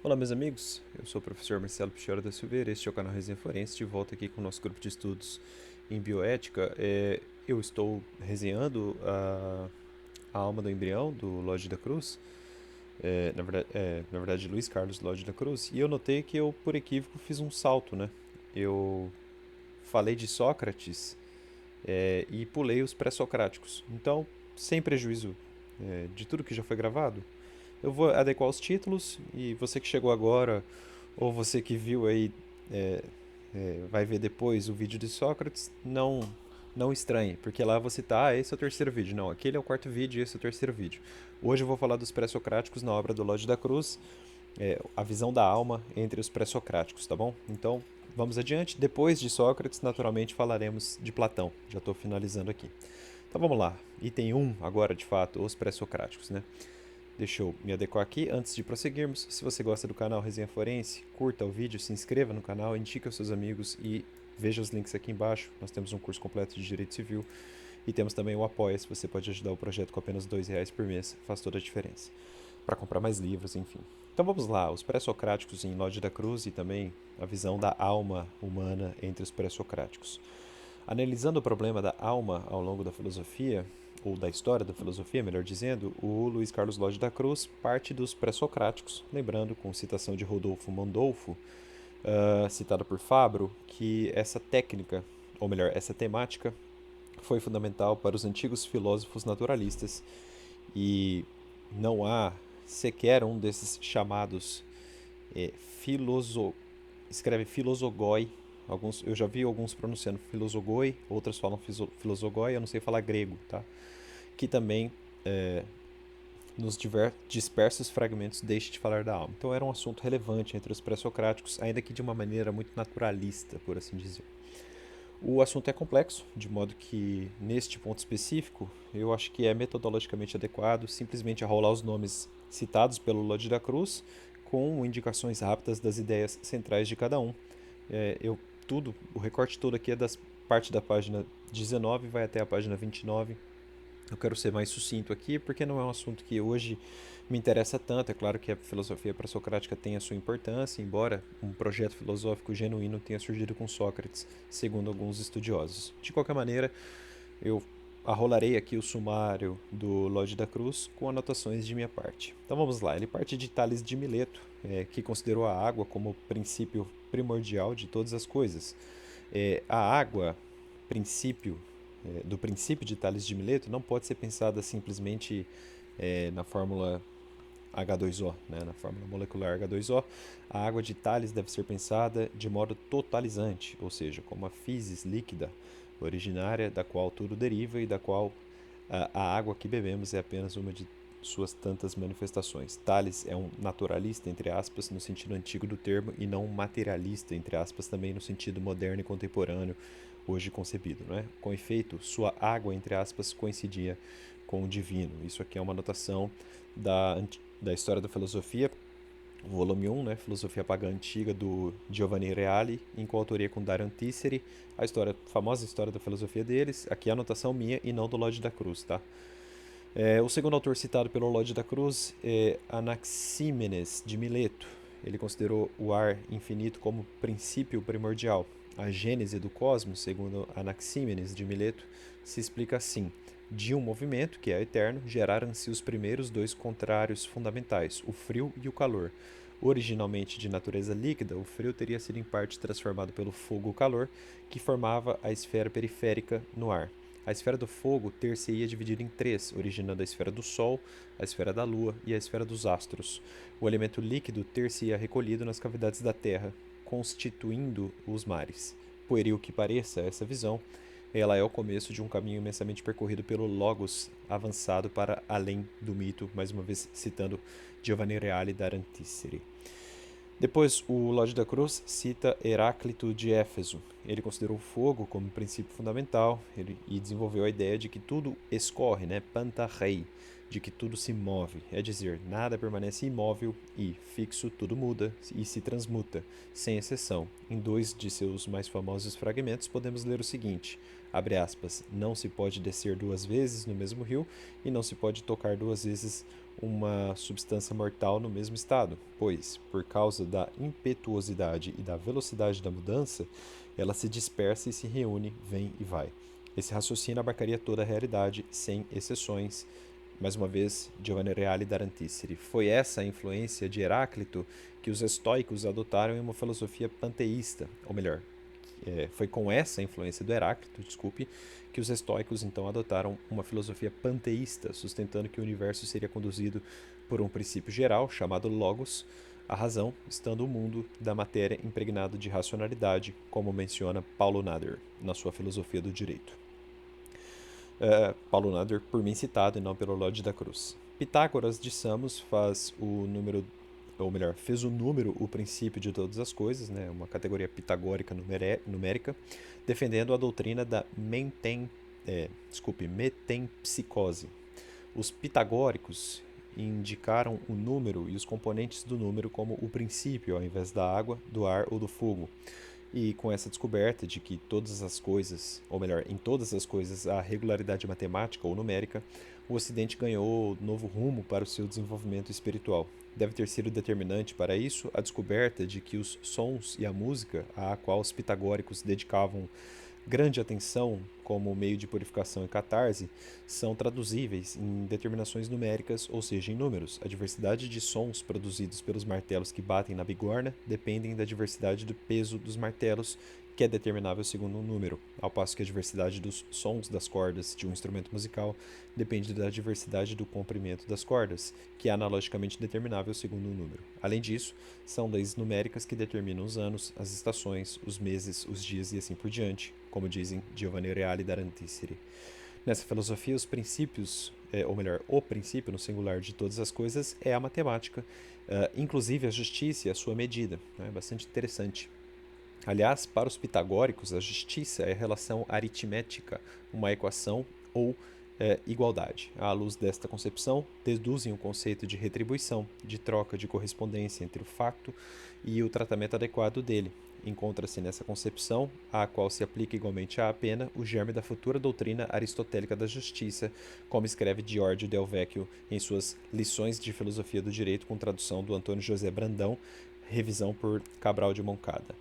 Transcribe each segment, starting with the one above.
Olá, meus amigos. Eu sou o professor Marcelo Pichora da Silveira. Este é o canal Resenha Forense. De volta aqui com o nosso grupo de estudos em bioética. Eu estou resenhando a alma do embrião do Lodge da Cruz. Na verdade, Luiz Carlos Lodge da Cruz. E eu notei que eu, por equívoco, fiz um salto, né? Eu falei de Sócrates e pulei os pré-socráticos. Então, sem prejuízo de tudo que já foi gravado, eu vou adequar os títulos e você que chegou agora ou você que viu aí vai ver depois o vídeo de Sócrates, não estranhe, porque lá você tá, esse é o terceiro vídeo. Não, aquele é o quarto vídeo e esse é o terceiro vídeo. Hoje eu vou falar dos pré-socráticos na obra do Lodge da Cruz, a visão da alma entre os pré-socráticos, tá bom? Então, vamos adiante. Depois de Sócrates, naturalmente, falaremos de Platão. Já estou finalizando aqui. Então vamos lá. Item 1, agora de fato, os pré-socráticos, né? Deixa eu me adequar aqui antes de prosseguirmos. Se você gosta do canal Resenha Forense, curta o vídeo, se inscreva no canal, indique aos seus amigos e veja os links aqui embaixo. Nós temos um curso completo de Direito Civil e temos também o Apoia-se. Você pode ajudar o projeto com apenas R$ 2 por mês, faz toda a diferença. Para comprar mais livros, enfim. Então vamos lá, os pré-socráticos em Lodge da Cruz e também a visão da alma humana entre os pré-socráticos. Analisando o problema da alma ao longo da filosofia, ou da história da filosofia, melhor dizendo, o Luiz Carlos Lodge da Cruz parte dos pré-socráticos, lembrando, com citação de Rodolfo Mondolfo, citada por Fabro, que essa técnica, ou melhor, essa temática, foi fundamental para os antigos filósofos naturalistas e não há sequer um desses chamados é, filoso... escreve filosogoi. Eu já vi alguns pronunciando filosogoi, outras falam filosogoi, eu não sei falar grego, tá? Que também nos dispersos fragmentos deixe de falar da alma. Então era um assunto relevante entre os pré-socráticos, ainda que de uma maneira muito naturalista, por assim dizer. O assunto é complexo, de modo que, neste ponto específico, eu acho que é metodologicamente adequado simplesmente rolar os nomes citados pelo Lodge da Cruz, com indicações rápidas das ideias centrais de cada um. O recorte todo aqui é das parte da página 19 vai até a página 29. Eu quero ser mais sucinto aqui, porque não é um assunto que hoje me interessa tanto. É claro que a filosofia pré-socrática tem a sua importância, embora um projeto filosófico genuíno tenha surgido com Sócrates, segundo alguns estudiosos. De qualquer maneira, eu arrolarei aqui o sumário do Lodge da Cruz com anotações de minha parte. Então vamos lá, ele parte de Tales de Mileto, que considerou a água como princípio primordial de todas as coisas. A água, do princípio de Tales de Mileto, não pode ser pensada simplesmente na fórmula H2O, né, na fórmula molecular H2O. A água de Tales deve ser pensada de modo totalizante, ou seja, como a physis líquida originária da qual tudo deriva e da qual a água que bebemos é apenas uma de suas tantas manifestações. Tales é um naturalista, entre aspas, no sentido antigo do termo, e não um materialista, entre aspas, também no sentido moderno e contemporâneo, hoje concebido. Não é? Com efeito, sua água, entre aspas, coincidia com o divino. Isso aqui é uma anotação da História da Filosofia, volume 1, né, Filosofia Pagã Antiga, do Giovanni Reali, em coautoria com Dario Tisseri, a famosa história da filosofia deles. Aqui é a anotação minha e não do Lodge da Cruz, tá? O segundo autor citado pelo Lodge da Cruz é Anaxímenes de Mileto. Ele considerou o ar infinito como princípio primordial. A gênese do cosmos, segundo Anaxímenes de Mileto, se explica assim: de um movimento, que é eterno, geraram-se os primeiros dois contrários fundamentais, o frio e o calor. Originalmente de natureza líquida, o frio teria sido em parte transformado pelo fogo-calor, que formava a esfera periférica no ar. A esfera do fogo ter-se-ia dividida em três, originando a esfera do Sol, a esfera da Lua e a esfera dos astros. O elemento líquido ter-se-ia recolhido nas cavidades da Terra, constituindo os mares. Pueril que pareça essa visão, ela é o começo de um caminho imensamente percorrido pelo Logos avançado para além do mito, mais uma vez citando Giovanni Reale da Arantisseri. Depois, o Lodge da Cruz cita Heráclito de Éfeso. Ele considerou o fogo como princípio fundamental e desenvolveu a ideia de que tudo escorre, né, pantarrei, de que tudo se move, é dizer, nada permanece imóvel e, fixo, tudo muda e se transmuta, sem exceção. Em dois de seus mais famosos fragmentos podemos ler o seguinte, abre aspas, não se pode descer duas vezes no mesmo rio e não se pode tocar duas vezes uma substância mortal no mesmo estado, pois, por causa da impetuosidade e da velocidade da mudança, ela se dispersa e se reúne, vem e vai. Esse raciocínio abarcaria toda a realidade, sem exceções. Mais uma vez, Giovanni Reale da Antíceri. Foi essa a influência de Heráclito que os estoicos adotaram em uma filosofia panteísta, ou melhor, foi com essa influência do Heráclito, desculpe, que os estoicos então adotaram uma filosofia panteísta, sustentando que o universo seria conduzido por um princípio geral chamado Logos, a razão, estando o mundo da matéria impregnado de racionalidade, como menciona Paulo Nader na sua filosofia do direito. Paulo Nader, por mim citado e não pelo Lodge da Cruz. Pitágoras de Samos faz o número, ou melhor, fez o número o princípio de todas as coisas, né, uma categoria pitagórica numérica, defendendo a doutrina da metempsicose. Os pitagóricos indicaram o número e os componentes do número como o princípio, ao invés da água, do ar ou do fogo. E com essa descoberta de que todas as coisas, ou melhor, em todas as coisas há regularidade matemática ou numérica, o Ocidente ganhou novo rumo para o seu desenvolvimento espiritual. Deve ter sido determinante para isso a descoberta de que os sons e a música, a qual os pitagóricos dedicavam grande atenção como meio de purificação e catarse, são traduzíveis em determinações numéricas, ou seja, em números. A diversidade de sons produzidos pelos martelos que batem na bigorna dependem da diversidade do peso dos martelos, que é determinável segundo um número, ao passo que a diversidade dos sons das cordas de um instrumento musical depende da diversidade do comprimento das cordas, que é analogicamente determinável segundo um número. Além disso, são leis numéricas que determinam os anos, as estações, os meses, os dias e assim por diante, como dizem Giovanni Reale da Antíceri. Nessa filosofia, os princípios, ou melhor, o princípio no singular de todas as coisas é a matemática, inclusive a justiça e a sua medida. É bastante interessante. Aliás, para os pitagóricos, a justiça é a relação aritmética, uma equação ou igualdade. À luz desta concepção, deduzem o conceito de retribuição, de troca de correspondência entre o facto e o tratamento adequado dele. Encontra-se nessa concepção, à qual se aplica igualmente à pena, o germe da futura doutrina aristotélica da justiça, como escreve Giorgio Del Vecchio em suas Lições de Filosofia do Direito, com tradução do Antônio José Brandão, revisão por Cabral de Moncada.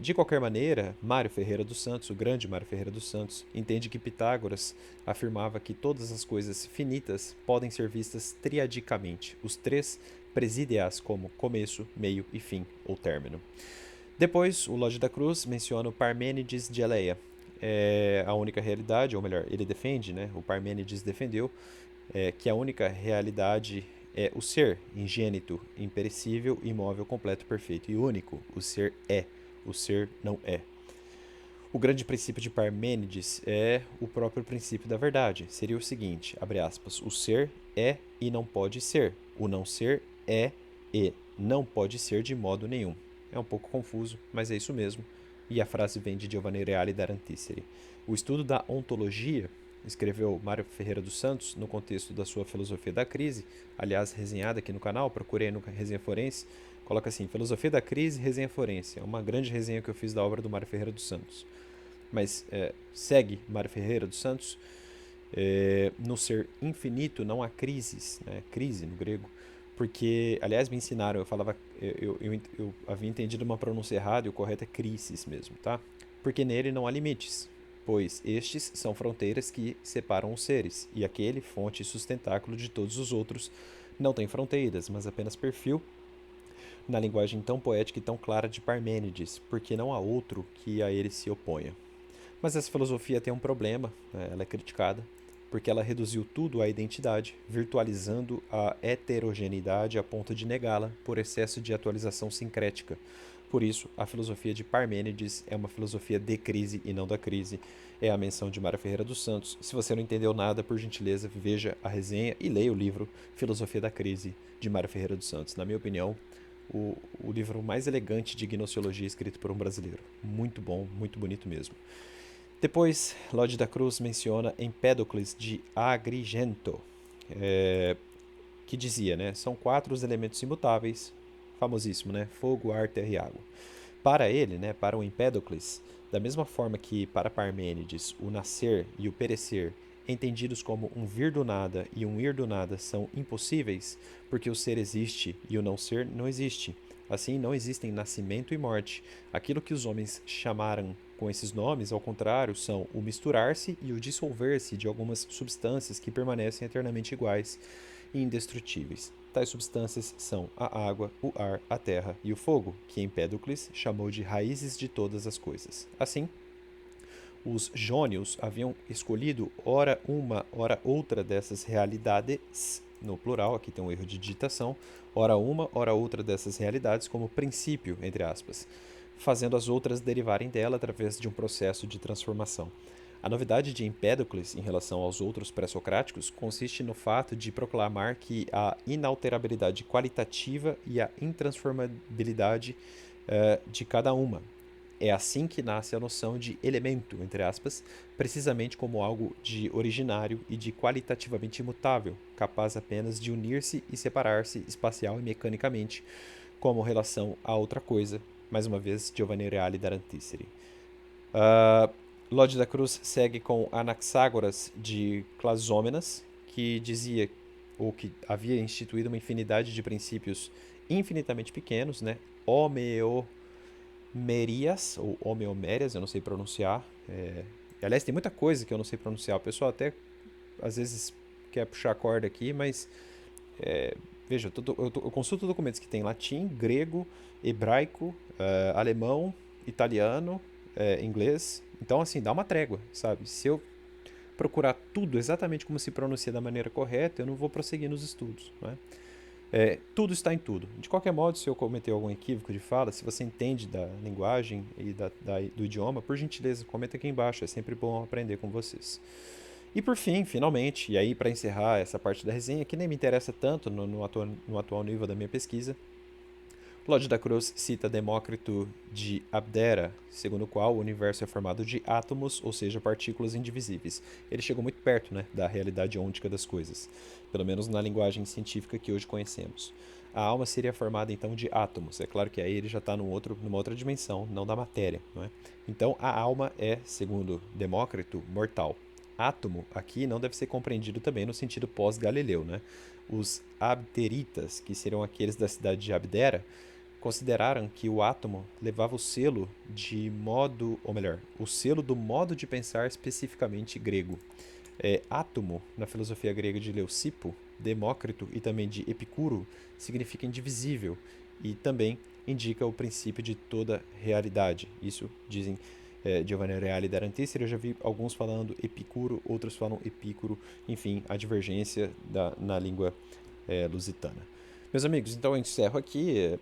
De qualquer maneira, Mário Ferreira dos Santos, o grande Mário Ferreira dos Santos, entende que Pitágoras afirmava que todas as coisas finitas podem ser vistas triadicamente, os três preside-as como começo, meio e fim, ou término. Depois, o Lodge da Cruz menciona o Parmênides de Eleia. A única realidade, ou melhor, ele defende, né, o Parmênides defendeu, que a única realidade é o ser, ingênito, imperecível, imóvel, completo, perfeito e único. O ser é, o ser não é. O grande princípio de Parmênides é o próprio princípio da verdade. Seria o seguinte, abre aspas, o ser é e não pode ser. O não ser é e não pode ser de modo nenhum. É um pouco confuso, mas é isso mesmo. E a frase vem de Giovanni Reale da Antíceri. O estudo da ontologia, escreveu Mário Ferreira dos Santos, no contexto da sua filosofia da crise, aliás, resenhada aqui no canal, procurei no Resenha Forense, coloca assim, filosofia da crise, resenha forense. É uma grande resenha que eu fiz da obra do Mário Ferreira dos Santos. Mas segue Mário Ferreira dos Santos, no ser infinito não há crises, né? Crise no grego, porque, aliás, me ensinaram, eu falava, eu havia entendido uma pronúncia errada e o correto é crisis mesmo, tá? Porque nele não há limites, pois estes são fronteiras que separam os seres, e aquele, fonte e sustentáculo de todos os outros, não tem fronteiras, mas apenas perfil, na linguagem tão poética e tão clara de Parmênides, porque não há outro que a ele se oponha. Mas essa filosofia tem um problema, né? Ela é criticada, porque ela reduziu tudo à identidade, virtualizando a heterogeneidade a ponto de negá-la por excesso de atualização sincrética. Por isso, a filosofia de Parmênides é uma filosofia de crise e não da crise. É a menção de Mário Ferreira dos Santos. Se você não entendeu nada, por gentileza, veja a resenha e leia o livro Filosofia da Crise, de Mário Ferreira dos Santos. Na minha opinião, o livro mais elegante de gnoseologia escrito por um brasileiro. Muito bom, muito bonito mesmo. Depois, Lodge da Cruz menciona Empédocles de Agrigento, que dizia, né, são 4 os elementos imutáveis, famosíssimo, né, fogo, ar, terra e água. Para ele, né, para o Empédocles, da mesma forma que para Parmênides o nascer e o perecer entendidos como um vir do nada e um ir do nada, são impossíveis, porque o ser existe e o não ser não existe. Assim, não existem nascimento e morte. Aquilo que os homens chamaram com esses nomes, ao contrário, são o misturar-se e o dissolver-se de algumas substâncias que permanecem eternamente iguais e indestrutíveis. Tais substâncias são a água, o ar, a terra e o fogo, que Empédocles chamou de raízes de todas as coisas. Assim, os jônios haviam escolhido ora uma, ora outra dessas realidades, no plural, aqui tem um erro de digitação, ora uma, ora outra dessas realidades como princípio, entre aspas, fazendo as outras derivarem dela através de um processo de transformação. A novidade de Empédocles em relação aos outros pré-socráticos consiste no fato de proclamar que a inalterabilidade qualitativa e a intransformabilidade de cada uma. É assim que nasce a noção de elemento, entre aspas, precisamente como algo de originário e de qualitativamente imutável, capaz apenas de unir-se e separar-se espacial e mecanicamente, como relação a outra coisa. Mais uma vez, Giovanni Reale da Antícere. Lode da Cruz segue com Anaxágoras de Clasômenas, que dizia, ou que havia instituído uma infinidade de princípios infinitamente pequenos, né? Homeomerias, ou homeomérias, eu não sei pronunciar. Aliás, tem muita coisa que eu não sei pronunciar. O pessoal até, às vezes, quer puxar a corda aqui, mas veja, eu consulto documentos que tem latim, grego, hebraico, alemão, italiano, inglês. Então, assim, dá uma trégua, sabe? Se eu procurar tudo exatamente como se pronuncia da maneira correta, eu não vou prosseguir nos estudos, não é? Tudo está em tudo. De qualquer modo, se eu cometer algum equívoco de fala, se você entende da linguagem e do idioma, por gentileza, comenta aqui embaixo. É sempre bom aprender com vocês. E por fim, finalmente, e aí para encerrar essa parte da resenha, que nem me interessa tanto no atual nível da minha pesquisa, Lode da Cruz cita Demócrito de Abdera, segundo o qual o universo é formado de átomos, ou seja, partículas indivisíveis. Ele chegou muito perto, né, da realidade ôntica das coisas, pelo menos na linguagem científica que hoje conhecemos. A alma seria formada então de átomos. É claro que aí ele já está numa outra dimensão, não da matéria, não é? Então a alma é, segundo Demócrito, mortal. Átomo aqui não deve ser compreendido também no sentido pós-Galileu, né? Os abderitas, que seriam aqueles da cidade de Abdera, consideraram que o átomo levava o selo o selo do modo de pensar especificamente grego. Átomo, na filosofia grega de Leucipo, Demócrito e também de Epicuro, significa indivisível e também indica o princípio de toda realidade. Isso dizem Giovanni Reale da Antícera. Eu já vi alguns falando Epicuro, outros falam Epicuro, enfim, a divergência na língua lusitana. Meus amigos, então eu encerro aqui.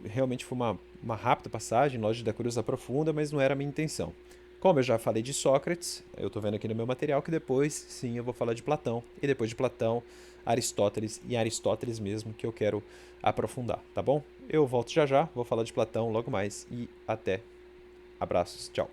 Realmente foi uma rápida passagem, Lógica da Cruz aprofunda, mas não era a minha intenção. Como eu já falei de Sócrates, eu estou vendo aqui no meu material que depois, sim, eu vou falar de Platão, e depois de Platão, Aristóteles, e Aristóteles mesmo que eu quero aprofundar, tá bom? Eu volto já já, vou falar de Platão logo mais, e até. Abraços, tchau.